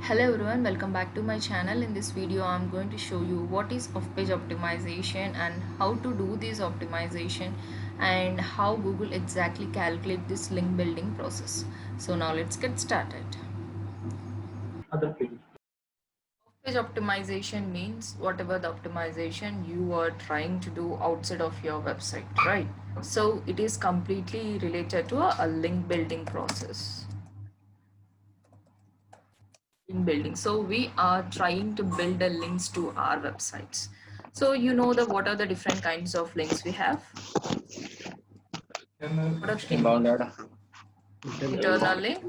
Hello everyone, welcome back to my channel. In this video I'm going to show you what is off-page optimization and how to do this optimization and how Google exactly calculate this link building process. So now let's get started. Off-page optimization means whatever the optimization you are trying to do outside of your website, right? So it is completely related to a link building process. Link building. So we are trying to build the links to our websites. So you know the what are the different kinds of links we have? What are the Inbound data. internal link,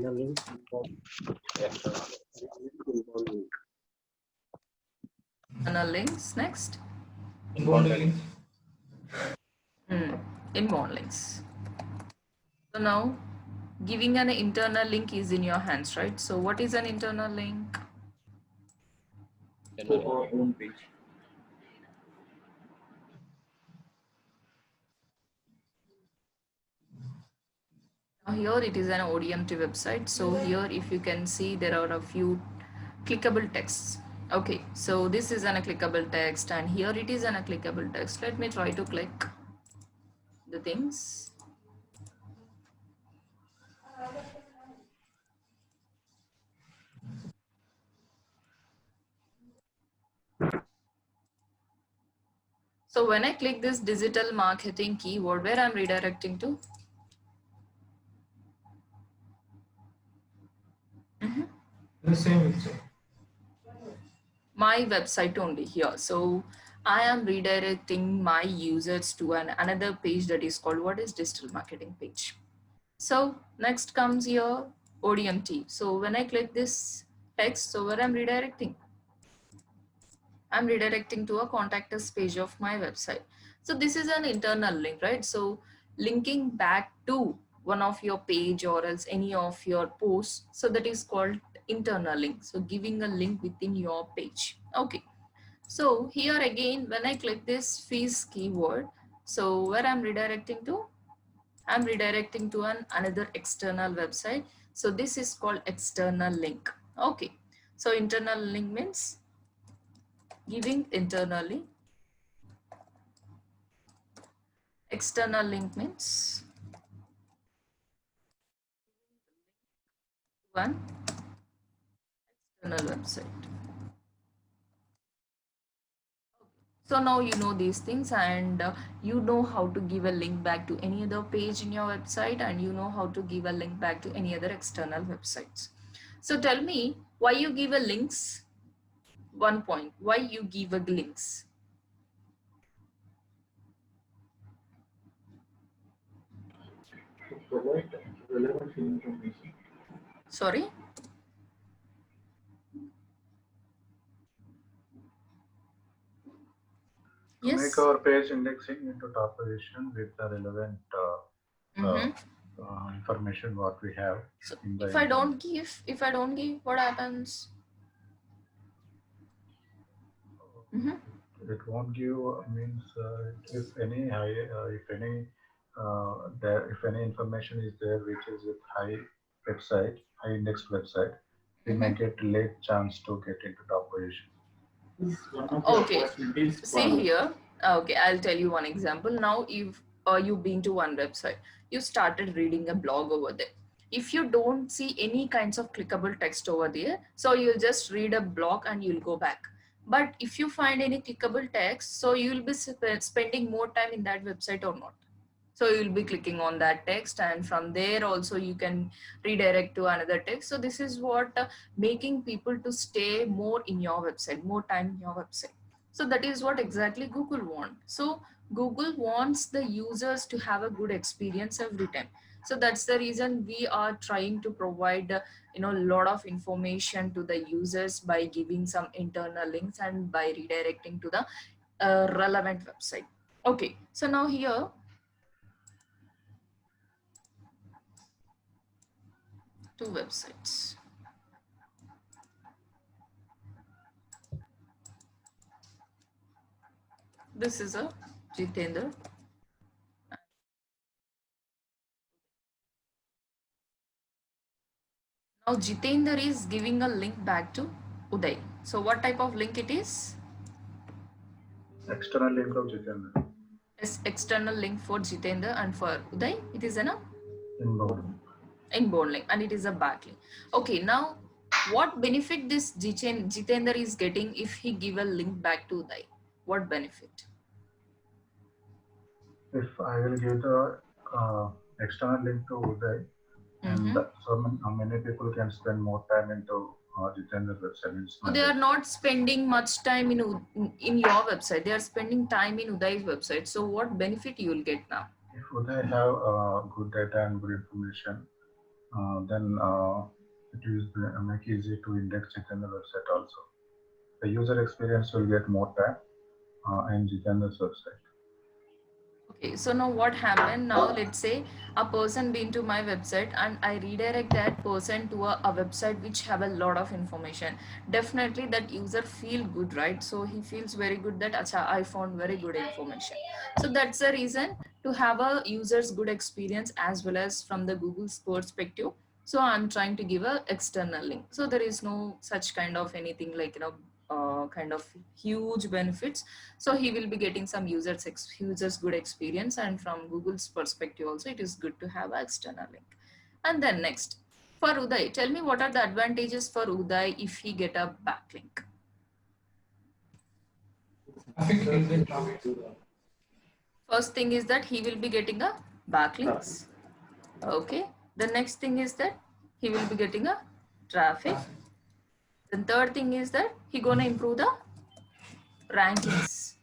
external links, next Inbound links. inbound links. So now giving an internal link is in your hands, right? So what is an internal link? To our own page. Now here it is an ODMT website. So here if you can see there are a few clickable texts. Okay, so this is an clickable text and here it is an clickable text. Let me try to click the things. So when I click this digital marketing keyword, where I'm redirecting to? The same website. My website only here. So I am redirecting my users to another page that is called what is digital marketing page. So next comes your ODMT. So when I click this text, so where I'm redirecting? I'm redirecting to a contact us page of my website. So this is an internal link, right? So linking back to one of your page or else any of your posts. So that is called internal link. So giving a link within your page. Okay. So here again, when I click this fees keyword, so where I'm redirecting to? I'm redirecting to another external website. So this is called external link. Okay. So internal link means giving internally. External link means one external website. So now you know these things and you know how to give a link back to any other page in your website and you know how to give a link back to any other external websites. So tell me why you give a links. One point, why you give a links? To provide relevant information. Sorry. To make Yes. our page indexing into top position with the relevant uh, information what we have So in the if I internet. don't give, what happens? It won't give means if any information is there which is with high indexed website, we may get late chance to get into top position. This is one of the Okay, opportunities see for here. Okay, I'll tell you one example. Now, if you've been to one website, you started reading a blog over there. If you don't see any kinds of clickable text over there, so you'll just read a blog and you'll go back. But if you find any clickable text, so you'll be spending more time in that website or not. So you'll be clicking on that text and from there also you can redirect to another text. So this is what making people to stay more in your website, more time in your website. So that is what exactly Google wants. So Google wants the users to have a good experience every time. So that's the reason we are trying to provide a lot of information to the users by giving some internal links and by redirecting to the relevant website. Okay, so now here two websites. This is a Jitendra. Now Jitendra is giving a link back to Uday. So what type of link it is? External link of Jitendra. Is external link for Jitendra, and for Uday it is an Inbound. inbound link, and it is a backlink. Okay, now what benefit this Jitendra is getting if he give a link back to Uday? What benefit? If I will give the external link to Uday, and many people can spend more time into Jitendra's website. So they are not spending much time in your website. They are spending time in Uday's website. So what benefit you will get now? If Uday have good data and good information, then it is make easy to index Jitendra's website also. The user experience will get more time in Jitendra's website. Okay, so now what happened? Now let's say a person been to my website and I redirect that person to a website which have a lot of information. Definitely that user feel good, right? So he feels very good that Acha, I found very good information. So that's the reason to have a user's good experience as well as from the Google's perspective. So I'm trying to give a external link. So there is no such kind of anything like, kind of huge benefits. So he will be getting some users good experience, and from Google's perspective also it is good to have an external link. And then next, for Uday, tell me what are the advantages for Uday if he get a backlink? First thing is that he will be getting a backlinks. Okay. The next thing is that he will be getting a traffic. The third thing is that he gonna improve the rankings,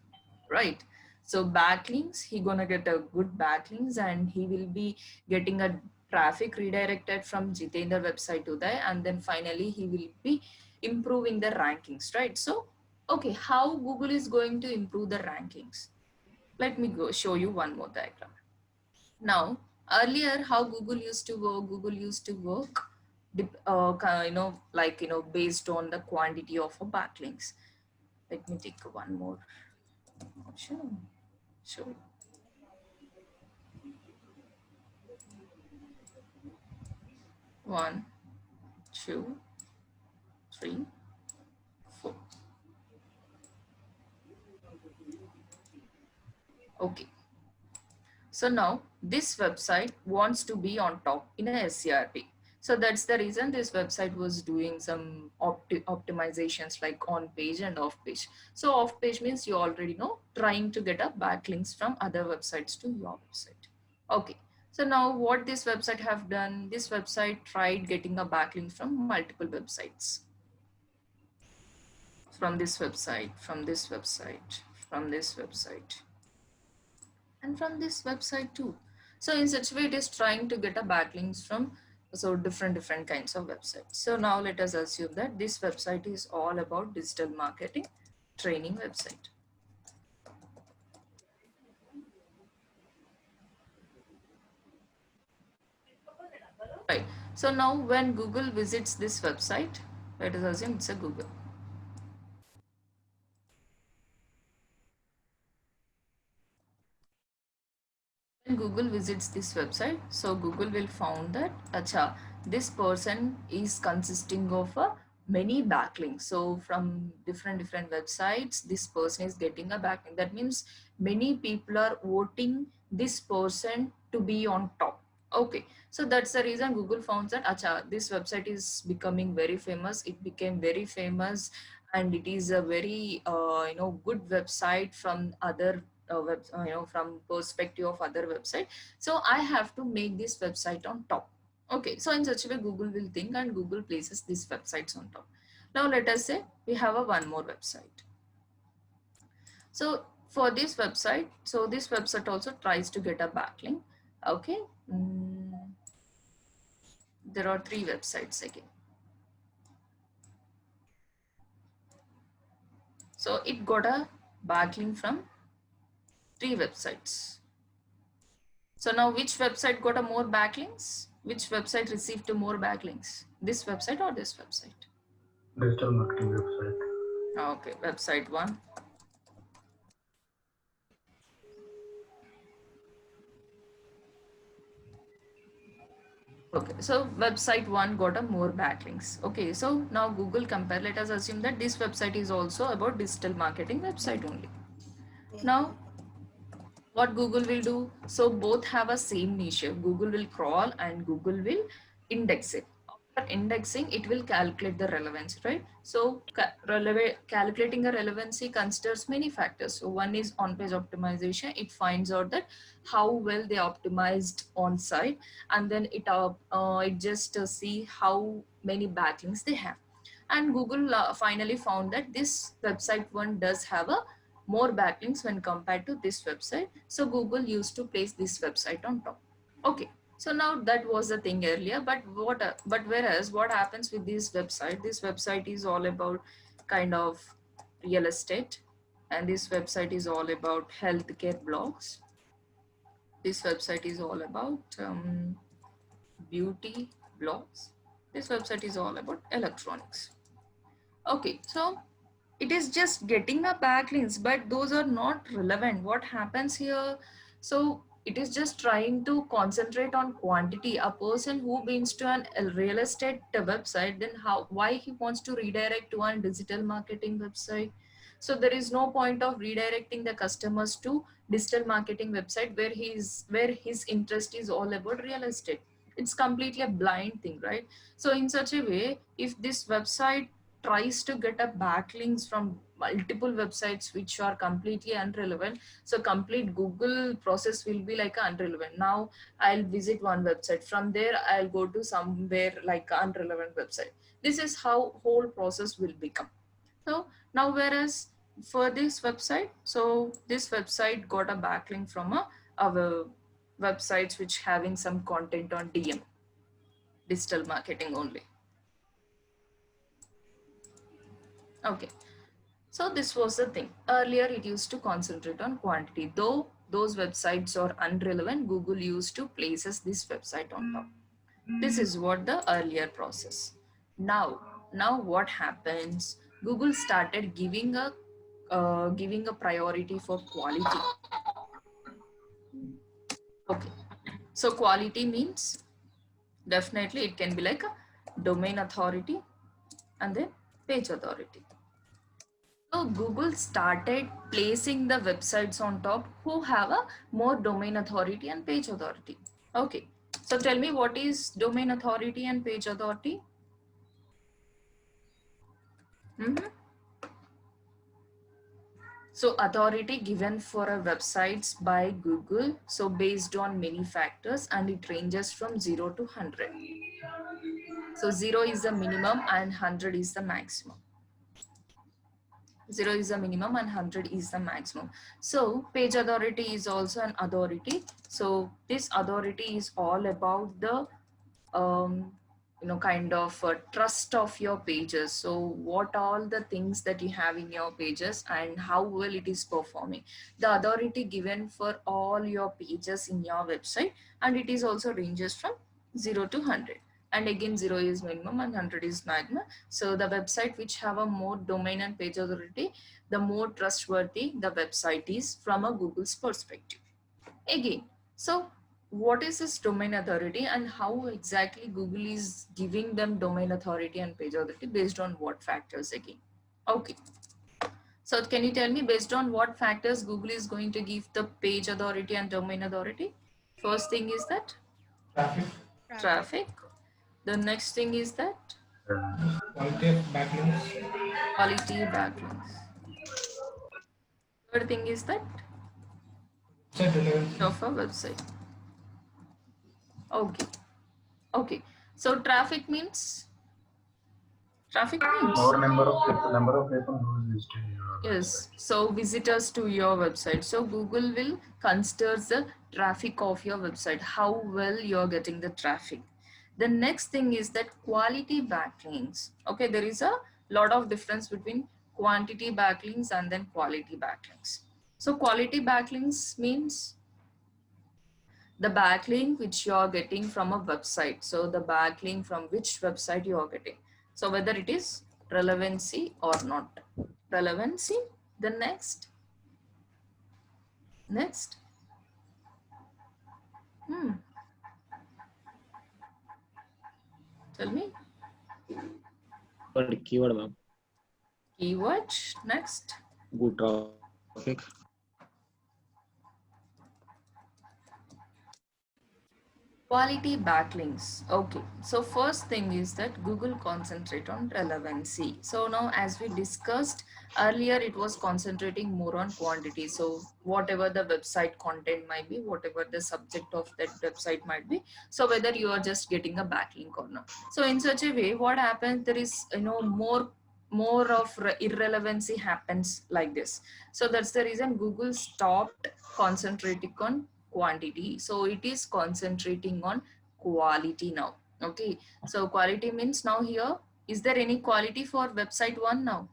right? So backlinks, he gonna get a good backlinks, and he will be getting a traffic redirected from Jitendra website to there, and then finally he will be improving the rankings, right? So okay, how Google is going to improve the rankings? Let me go show you one more diagram. Now earlier how Google used to work, based on the quantity of a backlinks. Let me take one more option. Sure. 1, 2, 3, 4. Okay. So now this website wants to be on top in a SCRP. So that's the reason this website was doing some optimizations like on page and off page. So off page means you already know, trying to get a backlinks from other websites to your website. Okay. So now what this website have done, this website tried getting a backlink from multiple websites. From this website, from this website, from this website, and from this website too. So in such a way it is trying to get a backlinks from different kinds of websites. So now let us assume that this website is all about digital marketing training website. Right. So now when Google visits this website, let us assume it's a Google. When Google visits this website, so Google will found that acha, this person is consisting of many backlinks. So from different websites, this person is getting a backlink. That means many people are voting this person to be on top. Okay, so that's the reason Google found that acha, this website is becoming very famous. It became very famous, and it is a very good website from other from perspective of other website. So I have to make this website on top. Okay, so in such a way Google will think, and Google places these websites on top. Now let us say we have a one more website. So for this website, so this website also tries to get a backlink. Okay. There are 3 websites again. So it got a backlink from 3 websites. So now which website got a more backlinks? Which website received more backlinks? This website or this website? Digital marketing website. Okay, website 1. Okay, so website one got a more backlinks. Okay, so now Google compare. Let us assume that this website is also about digital marketing website only. Now, what Google will do? So both have a same niche. Google will crawl and Google will index it. After indexing, it will calculate the relevance, right? So calculating a relevancy considers many factors. So one is on-page optimization. It finds out that how well they optimized on site, and then it just see how many backlinks they have. And Google finally found that this website one does have a more backlinks when compared to this website. So Google used to place this website on top. Okay. So now that was the thing earlier, but whereas what happens with this website is all about kind of real estate, and this website is all about healthcare blogs. This website is all about beauty blogs. This website is all about electronics. Okay, so it is just getting a backlinks, but those are not relevant. What happens here? So it is just trying to concentrate on quantity. A person who brings to a real estate website, then why he wants to redirect to a digital marketing website? So there is no point of redirecting the customers to digital marketing website where his interest is all about real estate. It's completely a blind thing, right? So in such a way, if this website tries to get a backlinks from multiple websites which are completely unrelevant, so complete Google process will be like unrelevant. Now I'll visit one website, from there I'll go to somewhere like unrelevant website. This is how whole process will become. So now whereas for this website, so this website got a backlink from a websites which having some content on DM, digital marketing only. Okay. So this was the thing. Earlier it used to concentrate on quantity. Though those websites are unrelevant, Google used to places this website on top. This is what the earlier process. Now what happens? Google started giving a priority for quality. Okay. So quality means definitely it can be like a domain authority and then page authority. So Google started placing the websites on top who have a more domain authority and page authority. Okay. So tell me, what is domain authority and page authority? Mm-hmm. So authority given for a websites by Google. So based on many factors, and it ranges from 0 to 100. So 0 is the minimum and 100 is the maximum. 0 is the minimum and 100 is the maximum. So page authority is also an authority. So this authority is all about the kind of trust of your pages. So what all the things that you have in your pages and how well it is performing. The authority given for all your pages in your website, and it is also ranges from 0 to 100. And again, 0 is minimum and 100 is maximum. So the website which have a more domain and page authority, the more trustworthy the website is from a Google's perspective. Again, so what is this domain authority and how exactly Google is giving them domain authority and page authority based on what factors again? Okay. So can you tell me based on what factors Google is going to give the page authority and domain authority? First thing is that Traffic, traffic. The next thing is that quality of backlinks, quality backlinks. Third thing is that website relevancy, of a website. Okay. Okay. So traffic means More number of people who is visiting your yes. website. So visitors to your website. So Google will consider the traffic of your website, how well you're getting the traffic. The next thing is that quality backlinks. Okay, there is a lot of difference between quantity backlinks and then quality backlinks. So quality backlinks means the backlink which you are getting from a website. So the backlink from which website you are getting. So whether it is relevancy or not. Relevancy. The next. Hmm. Tell me. Keyword, ma'am. Keyword. Next. Good traffic. Quality backlinks. Okay, so first thing is that Google concentrate on relevancy. So now, as we discussed earlier, it was concentrating more on quantity. So whatever the website content might be, whatever the subject of that website might be, so whether you are just getting a backlink or not. So in such a way, what happens, there is more of irrelevancy happens like this. So that's the reason Google stopped concentrating on quantity, so it is concentrating on quality now. Okay, so quality means, now here, is there any quality for website one now?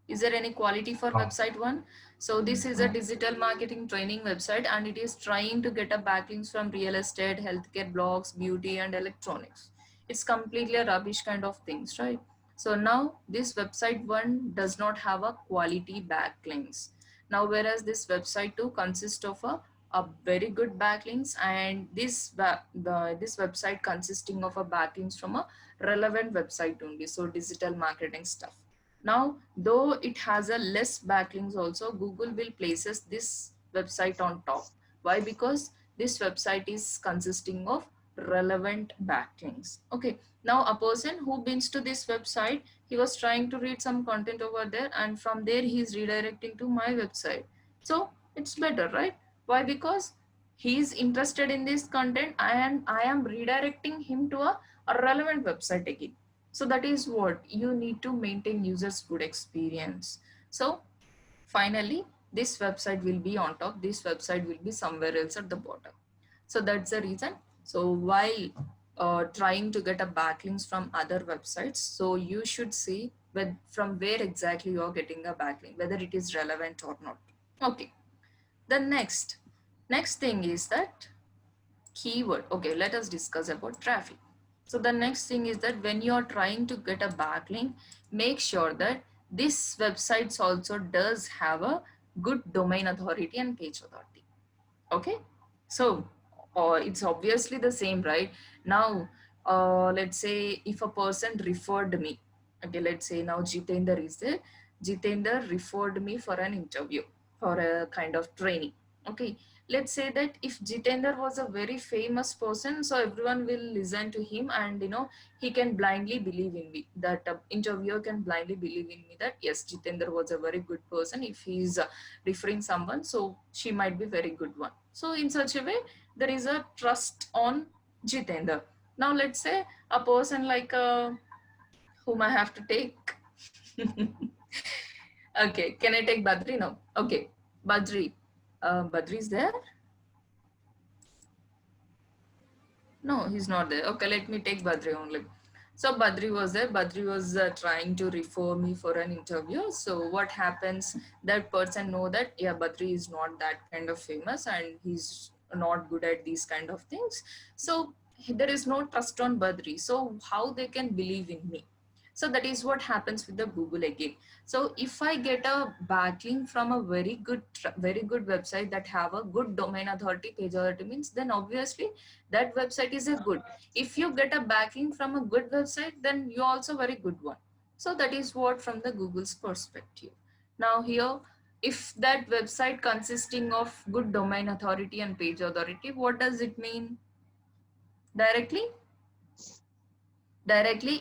Is there any quality for website one? So this is a digital marketing training website, and it is trying to get a backlinks from real estate, healthcare, blogs, beauty, and electronics. It's completely a rubbish kind of things, right? So now this website one does not have a quality backlinks. Now, whereas this website two consists of a very good backlinks, and this website consisting of a backlinks from a relevant website only. So digital marketing stuff. Now, though it has a less backlinks also, Google will places this website on top. Why? Because this website is consisting of relevant backlinks. Okay. Now, a person who been to this website, he was trying to read some content over there, and from there he is redirecting to my website. So it's better, right? Why? Because he is interested in this content, and I am redirecting him to a relevant website again. So that is what you need to maintain users good experience. So finally, this website will be on top, this website will be somewhere else at the bottom. So that's the reason. So while trying to get a backlinks from other websites, so you should see from where exactly you are getting a backlink, whether it is relevant or not. Okay, the next thing is that keyword. Okay, let us discuss about traffic. So the next thing is that when you are trying to get a backlink, make sure that this websites also does have a good domain authority and page authority. Okay, so it's obviously the same, right? Now let's say if a person referred me, okay, let's say now Jitender is there. Jitender referred me for an interview, for a kind of training. Okay, let's say that if Jitender was a very famous person, so everyone will listen to him, and he can blindly believe in me, that interviewer can blindly believe in me that yes, Jitender was a very good person. If he's referring someone, so she might be very good one. So in such a way, there is a trust on Jitender. Now let's say a person like whom I have to take. Okay, can I take Badri now? Okay, Badri. Badri is there? No, he's not there. Okay, let me take Badri only. So Badri was there. Badri was trying to refer me for an interview. So what happens? That person know that yeah, Badri is not that kind of famous, and he's not good at these kind of things. So there is no trust on Badri. So how they can believe in me? So that is what happens with the Google again. So if I get a backlink from a very good website that have a good domain authority, page authority means, then obviously that website is a good. If you get a backlink from a good website, then you're also very good one. So that is what from the Google's perspective. Now here, if that website consisting of good domain authority and page authority, what does it mean? Directly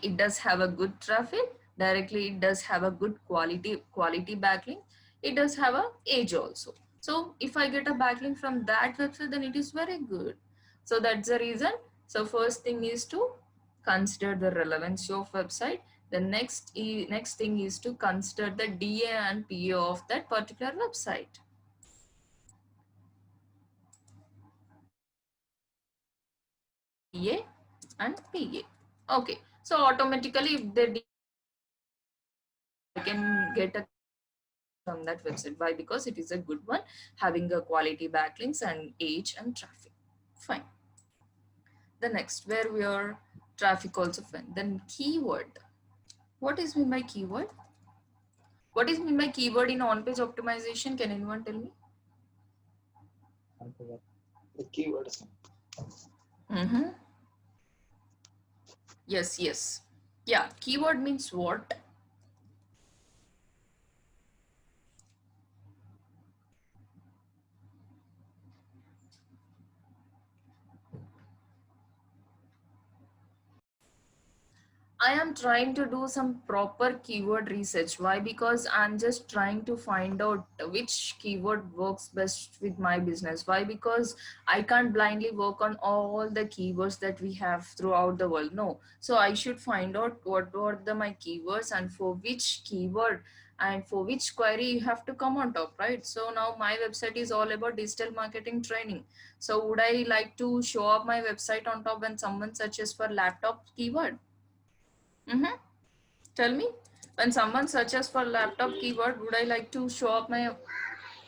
it does have a good traffic. Directly it does have a good quality backlink. It does have a age also. So if I get a backlink from that website, then it is very good. So that's the reason. So first thing is to consider the relevancy of website. The next thing is to consider the DA and PA of that particular website. DA and PA. Okay, so automatically if they can get a from that website. Why? Because it is a good one, having a quality backlinks and age and traffic. Fine. The next, where we are traffic also fine. Then keyword. What is mean by keyword? What is mean by keyword in on-page optimization? Can anyone tell me? The keywords. Mm-hmm. Yes, yes. Yeah, keyword means what? I am trying to do some proper keyword research. Why? Because I'm just trying to find out which keyword works best with my business. Why? Because I can't blindly work on all the keywords that we have throughout the world. No. So I should find out what were my keywords and for which keyword and for which query you have to come on top, right? So now my website is all about digital marketing training. So would I like to show up my website on top when someone searches for laptop keyword? Mm-hmm. Tell me, when someone searches for laptop keyword, would I like to show up my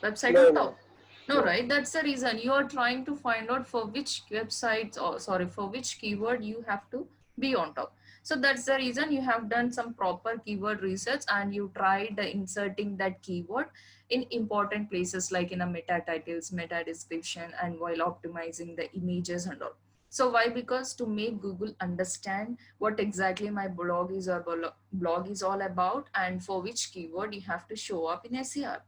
website No, on no, top? No, no. right? That's the reason you are trying to find out for which websites or sorry, for which keyword you have to be on top. So that's the reason you have done some proper keyword research and you tried inserting that keyword in important places like in a meta titles, meta description, and while optimizing the images and all. So why? Because to make Google understand what exactly my blog is or blog is all about and for which keyword you have to show up in SERP.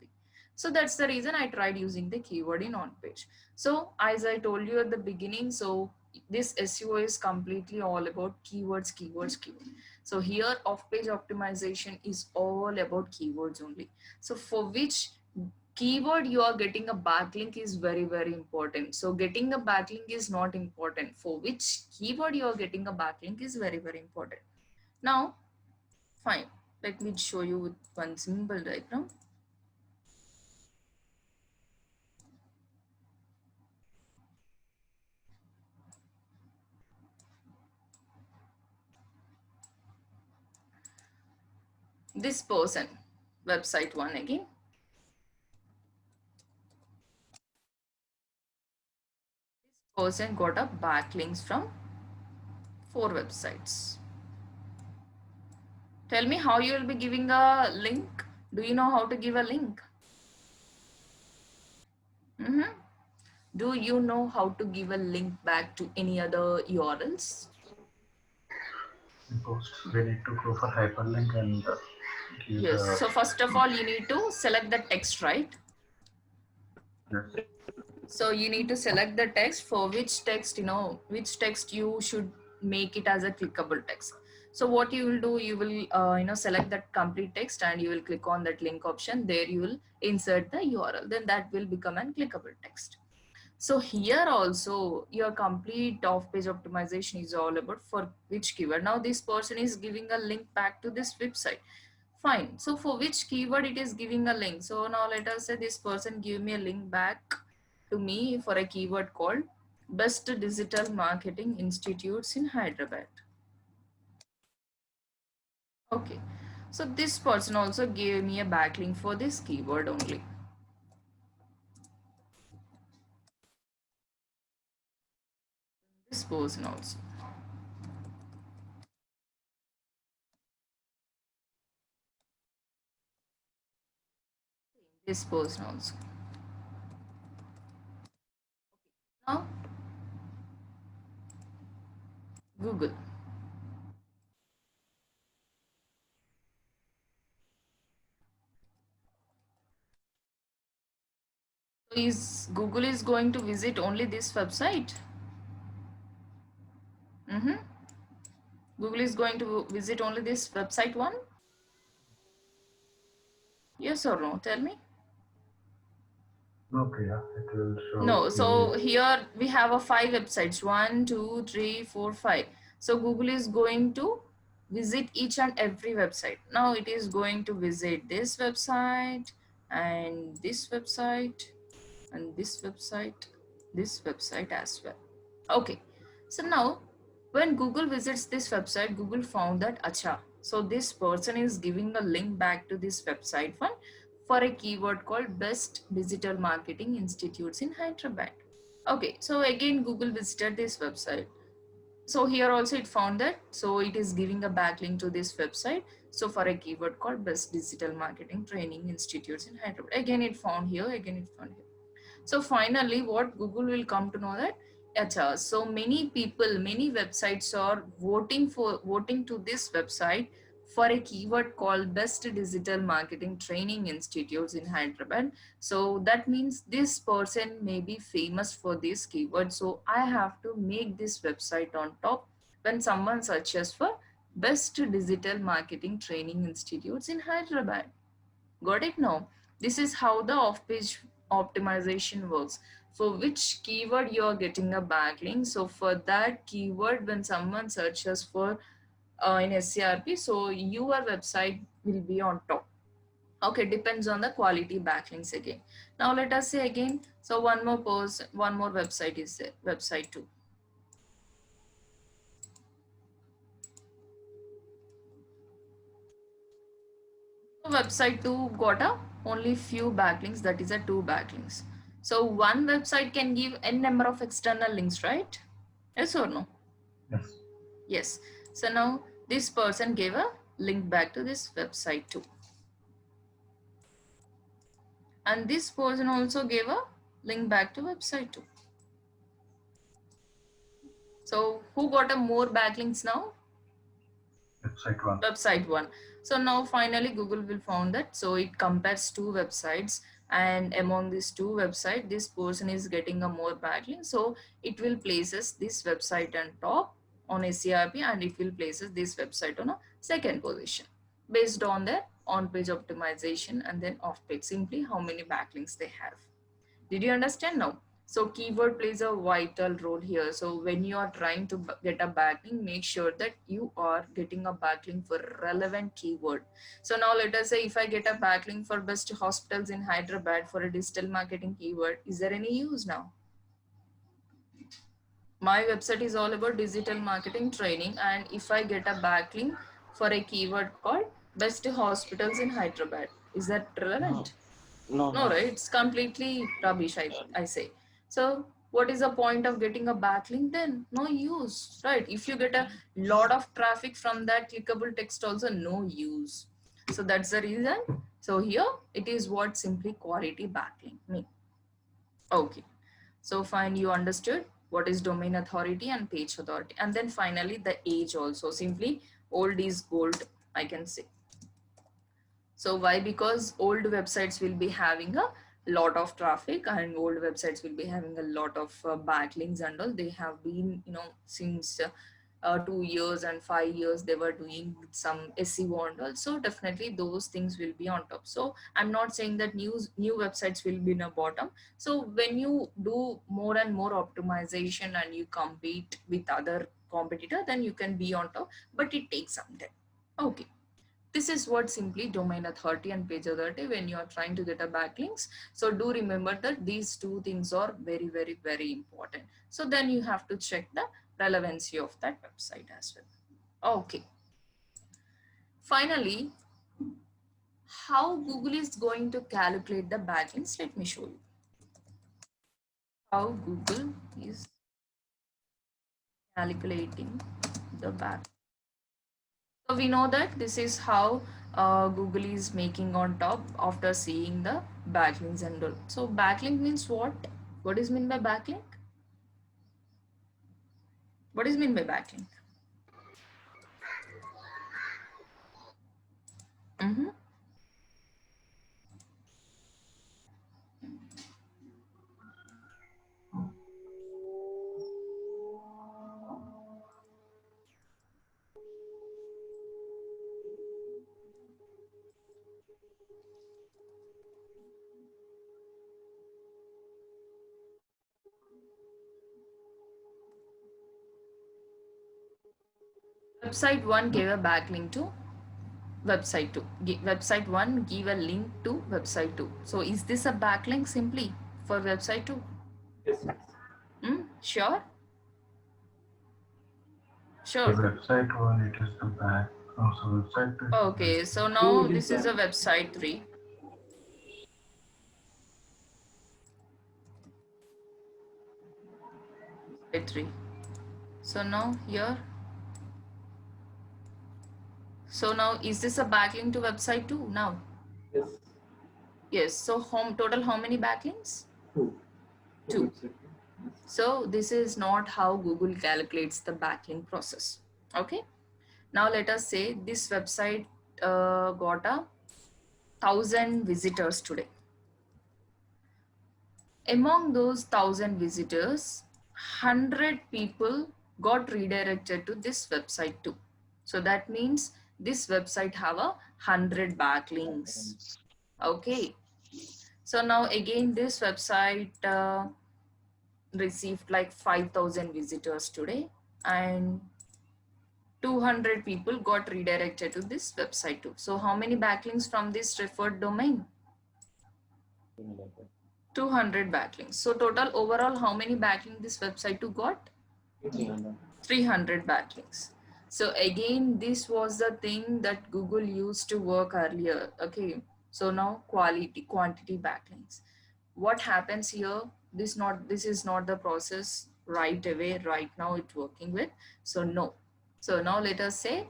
So that's the reason I tried using the keyword in on page. So as I told you at the beginning, so this SEO is completely all about keywords, keywords, keywords. So here off page optimization is all about keywords only. So for which keyword you are getting a backlink is very, very important. So getting a backlink is not important. For which keyword you are getting a backlink is very, very important. Now, fine. Let me show you with one simple diagram. This person, website one again. This person got a backlinks from 4 websites. Tell me how you will be giving a link. Do you know how to give a link? Mm-hmm. Do you know how to give a link back to any other URLs? Post. We need to go for hyperlink and give Yes. the So first of all, you need to select the text, right? yes. So you need to select the text for which text, which text you should make it as a clickable text. So what you will do, you will, select that complete text and you will click on that link option. There you will insert the URL. Then that will become an clickable text. So here also your complete off page optimization is all about for which keyword. Now this person is giving a link back to this website. Fine. So for which keyword it is giving a link. So now let us say this person give me a link back to me for a keyword called Best Digital Marketing Institutes in Hyderabad. Okay. So this person also gave me a backlink for this keyword only. This person also. This person also. Now Google. So is Google is going to visit only this website? Mm-hmm. Google is going to visit only this website one? Yes or no? Tell me. No, Priya, it will show No, you. so here we have a 5 websites, 1, 2, 3, 4, 5. So Google is going to visit each and every website. Now it is going to visit this website and this website and this website as well. Okay, so now when Google visits this website, Google found that acha. So this person is giving a link back to this website one for a keyword called Best Digital Marketing Institutes in Hyderabad. Okay, so again Google visited this website. So here also it found that, so it is giving a backlink to this website. So for a keyword called Best Digital Marketing Training Institutes in Hyderabad. Again it found here, again it found here. So finally what Google will come to know that Acha, so many people, many websites are voting to this website for a keyword called Best Digital Marketing Training Institutes in Hyderabad. So that means this person may be famous for this keyword. So I have to make this website on top when someone searches for Best Digital Marketing Training Institutes in Hyderabad. Got it now? This is how the off-page optimization works. For which keyword you are getting a backlink. So for that keyword, when someone searches for in SCRP, so your website will be on top. Okay, depends on the quality backlinks again. Now let us say again. So one more post, one more website is there, website 2. So website 2 got a only few backlinks, that is a 2 backlinks. So one website can give n number of external links, right? Yes or no? Yes. Yes. So now this person gave a link back to this website too. And this person also gave a link back to website too. So who got a more backlinks now? Website 1. Website 1. So now finally Google will found that. So it compares 2 websites, and among these 2 websites, this person is getting a more backlink. So it will places this website on top on SCRP, and it will places this website on a second position based on their on-page optimization and then off-page, simply how many backlinks they have. Did you understand now? So keyword plays a vital role here. So when you are trying to get a backlink, make sure that you are getting a backlink for relevant keyword. So now let us say if I get a backlink for best hospitals in Hyderabad for a digital marketing keyword, is there any use now? My website is all about digital marketing training, and if I get a backlink for a keyword called best hospitals in Hyderabad, is that relevant? No, right? It's completely rubbish, I say. So what is the point of getting a backlink then? No use, right? If you get a lot of traffic from that clickable text also, no use. So that's the reason. So here it is what simply quality backlink mean. Okay. So fine, you understood what is domain authority and page authority. And then finally the age also, simply old is gold, I can say. So why? Because old websites will be having a lot of traffic, and old websites will be having a lot of backlinks and all. They have been, since 2 years and 5 years, they were doing some SEO and all. So definitely those things will be on top. So I'm not saying that new websites will be in a bottom. So when you do more and more optimization and you compete with other competitor, then you can be on top, but it takes some time. Okay. This is what simply domain authority and page authority when you are trying to get a backlinks. So do remember that these two things are very, very, very important. So then you have to check the relevancy of that website as well. Okay. Finally, how Google is going to calculate the backlinks, let me show you. How Google is calculating the back. So we know that this is how Google is making on top after seeing the backlinks and all. So backlink means what? What is mean by backlink? What is mean by backlink? Mm-hmm. Website 1 gave a backlink to website 2. Website 1 give a link to website 2. So is this a backlink simply for website 2? Yes. Sure? The Sure. website 1, it is the back. Also, website 2. Okay, so now this is a website 3. Website 3. So now here. So now is this a backlink to website 2 now? Yes. Yes. So total how many backlinks? 2. 2. So this is not how Google calculates the backlink process. Okay. Now let us say this website got 1,000 visitors today. Among those 1,000 visitors, 100 people got redirected to this website too. So that means this website have 100 backlinks. Okay. So now again this website received like 5,000 visitors today, and 200 people got redirected to this website too. So how many backlinks from this referred domain? 200 backlinks. So total overall, how many backlinks this website too got? 300 backlinks. So again, this was the thing that Google used to work earlier. Okay. So now quantity backlinks. What happens here? This is not the process right away, right now it's working with. So no. So now let us say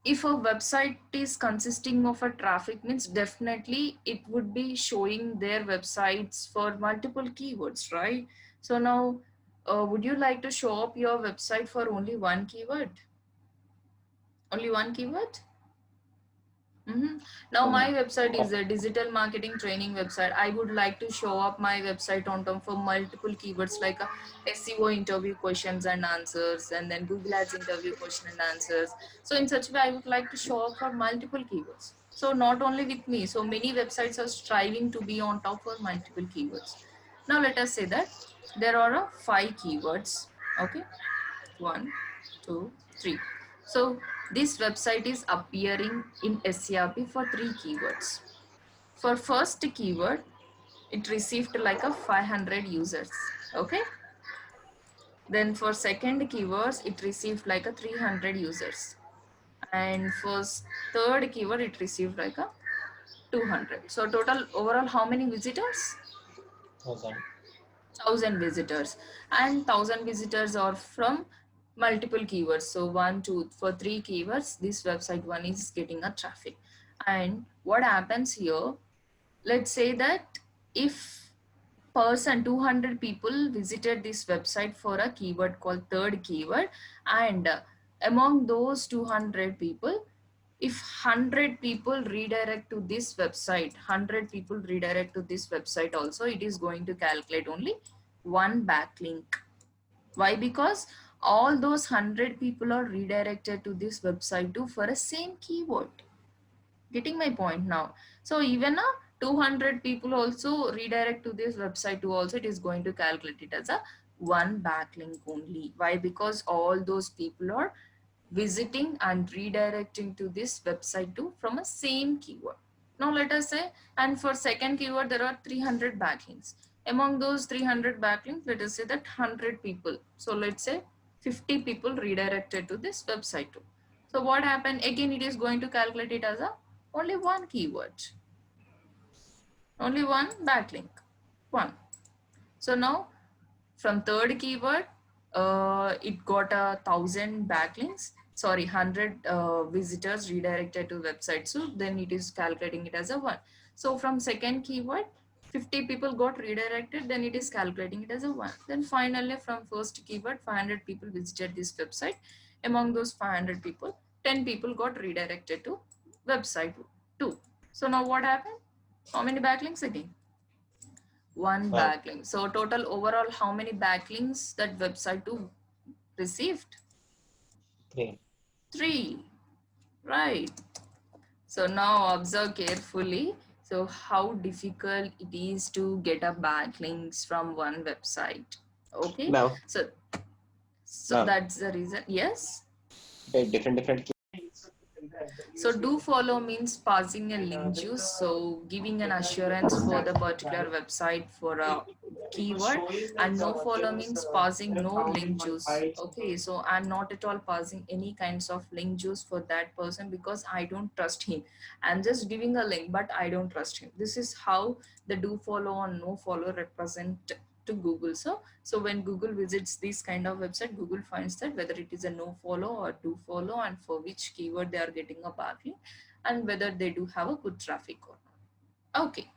if a website is consisting of a traffic, means definitely it would be showing their websites for multiple keywords, right? So now would you like to show up your website for only one keyword? Only one keyword? Now my website is a digital marketing training website. I would like to show up my website on top for multiple keywords like SEO interview questions and answers, and then Google Ads interview question and answers. So in such way, I would like to show up for multiple keywords. So not only with me, so many websites are striving to be on top for multiple keywords. Now let us say that there are 5 keywords. Okay, 1, 2, 3. So this website is appearing in SERP for 3 keywords. For first keyword, it received like 500 users. Okay. Then for second keywords, it received like 300 users. And for third keyword, it received like 200. So total overall, how many visitors? 1,000 visitors, and 1,000 visitors are from multiple keywords. So 1, 2, for 3 keywords, this website one is getting a traffic. And what happens here? Let's say that if 200 people visited this website for a keyword called third keyword, and among those 200 people, if 100 people redirect to this website, 100 people redirect to this website also, it is going to calculate only one backlink. Why? Because all those 100 people are redirected to this website too for a same keyword. Getting my point now? So even 200 people also redirect to this website too, also it is going to calculate it as a one backlink only. Why? Because all those people are visiting and redirecting to this website too from a same keyword. Now let us say, and for second keyword there are 300 backlinks. Among those 300 backlinks, let us say that 100 people, so let's say 50 people redirected to this website too. So what happened? Again, it is going to calculate it as a only one keyword, only one backlink, one. So now from third keyword, it got 1,000 backlinks, sorry, 100 visitors redirected to website. So then it is calculating it as a one. So from second keyword, 50 people got redirected, then it is calculating it as a one. Then finally from first keyword, 500 people visited this website. Among those 500 people, 10 people got redirected to website 2. So now what happened? How many backlinks again? One backlink. So total overall, how many backlinks that website 2 received? 3. Right. So now observe carefully. So how difficult it is to get a backlinks from one website. Okay. Now, So that's the reason. Yes. different. So do follow means passing a link juice, so giving an assurance for the particular website for a keyword, and no follow means passing no link juice. Okay, so I'm not at all passing any kinds of link juice for that person because I don't trust him. I'm just giving a link, but I don't trust him. This is how the do follow or no follow represent to Google. So when Google visits this kind of website, Google finds that whether it is a no follow or do follow, and for which keyword they are getting a backlink, and whether they do have a good traffic or not. Okay,